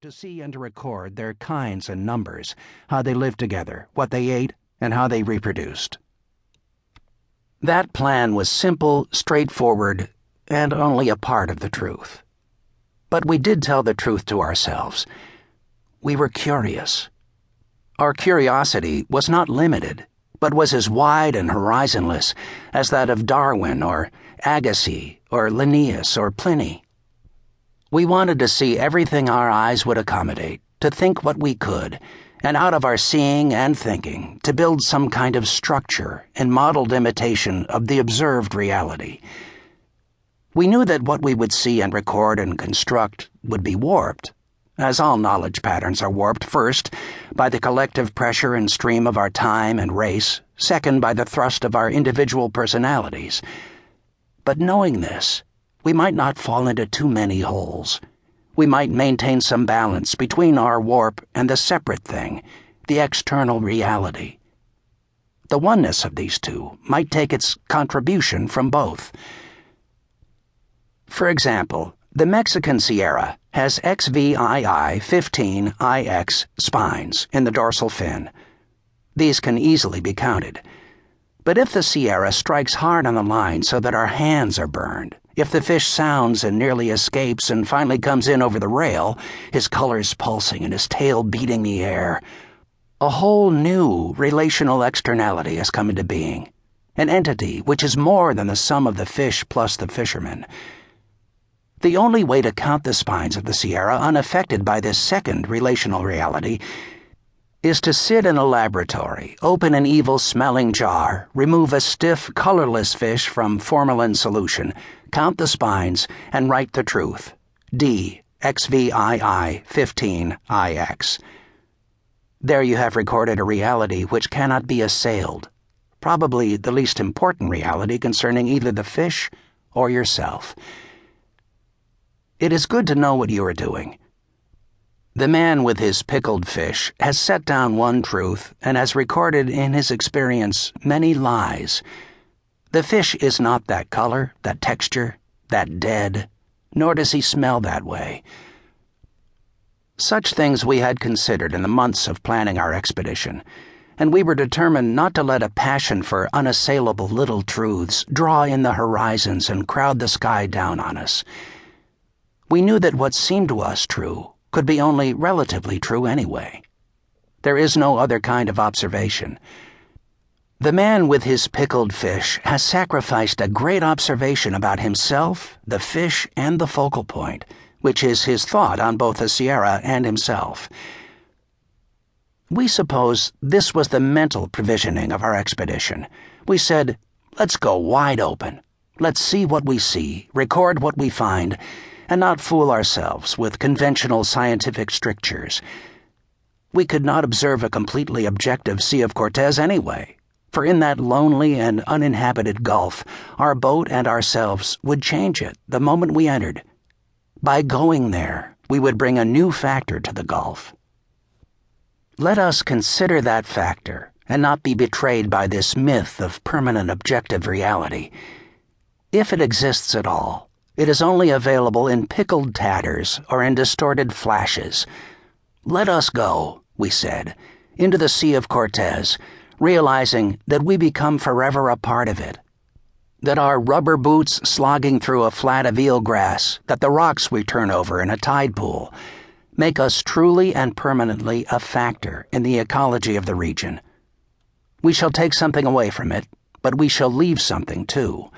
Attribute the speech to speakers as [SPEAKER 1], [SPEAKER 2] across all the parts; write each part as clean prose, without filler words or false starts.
[SPEAKER 1] to see and to record their kinds and numbers, how they lived together, what they ate, and how they reproduced. That plan was simple, straightforward, and only a part of the truth. But we did tell the truth to ourselves. We were curious. Our curiosity was not limited, but was as wide and horizonless as that of Darwin or Agassiz or Linnaeus or Pliny. We wanted to see everything our eyes would accommodate, to think what we could, and out of our seeing and thinking, to build some kind of structure and modeled imitation of the observed reality. We knew that what we would see and record and construct would be warped, as all knowledge patterns are warped, first by the collective pressure and stream of our time and race, second by the thrust of our individual personalities. But knowing this, we might not fall into too many holes. We might maintain some balance between our warp and the separate thing, the external reality. The oneness of these two might take its contribution from both. For example, the Mexican Sierra has XVII 15IX spines in the dorsal fin. These can easily be counted. But if the Sierra strikes hard on the line so that our hands are burned, if the fish sounds and nearly escapes and finally comes in over the rail, his colors pulsing and his tail beating the air, a whole new relational externality has come into being, an entity which is more than the sum of the fish plus the fisherman. The only way to count the spines of the Sierra unaffected by this second relational reality is to sit in a laboratory, open an evil-smelling jar, remove a stiff, colorless fish from formalin solution, count the spines, and write the truth. D. XVII 15IX. There you have recorded a reality which cannot be assailed, probably the least important reality concerning either the fish or yourself. It is good to know what you are doing. The man with his pickled fish has set down one truth and has recorded in his experience many lies. The fish is not that color, that texture, that dead, nor does he smell that way. Such things we had considered in the months of planning our expedition, and we were determined not to let a passion for unassailable little truths draw in the horizons and crowd the sky down on us. We knew that what seemed to us true could be only relatively true anyway. There is no other kind of observation. The man with his pickled fish has sacrificed a great observation about himself, the fish, and the focal point, which is his thought on both the Sierra and himself. We suppose this was the mental provisioning of our expedition. We said, let's go wide open. Let's see what we see, record what we find, and not fool ourselves with conventional scientific strictures. We could not observe a completely objective Sea of Cortez anyway, for in that lonely and uninhabited gulf, our boat and ourselves would change it the moment we entered. By going there, we would bring a new factor to the gulf. Let us consider that factor and not be betrayed by this myth of permanent objective reality. If it exists at all, it is only available in pickled tatters or in distorted flashes. Let us go, we said, into the Sea of Cortez, realizing that we become forever a part of it. That our rubber boots slogging through a flat of eelgrass, that the rocks we turn over in a tide pool, make us truly and permanently a factor in the ecology of the region. We shall take something away from it, but we shall leave something too.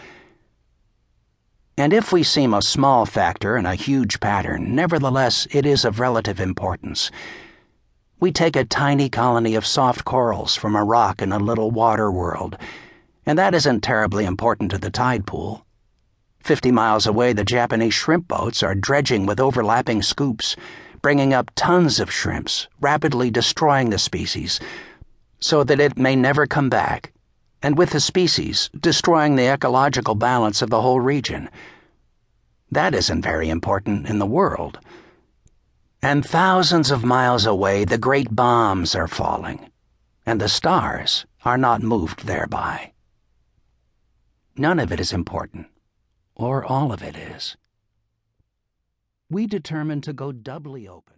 [SPEAKER 1] And if we seem a small factor in a huge pattern, nevertheless it is of relative importance. We take a tiny colony of soft corals from a rock in a little water world, and that isn't terribly important to the tide pool. 50 miles away, the Japanese shrimp boats are dredging with overlapping scoops, bringing up tons of shrimps, rapidly destroying the species, so that it may never come back, and with the species, destroying the ecological balance of the whole region. That isn't very important in the world. And thousands of miles away, the great bombs are falling, and the stars are not moved thereby. None of it is important, or all of it is. We determined to go doubly open.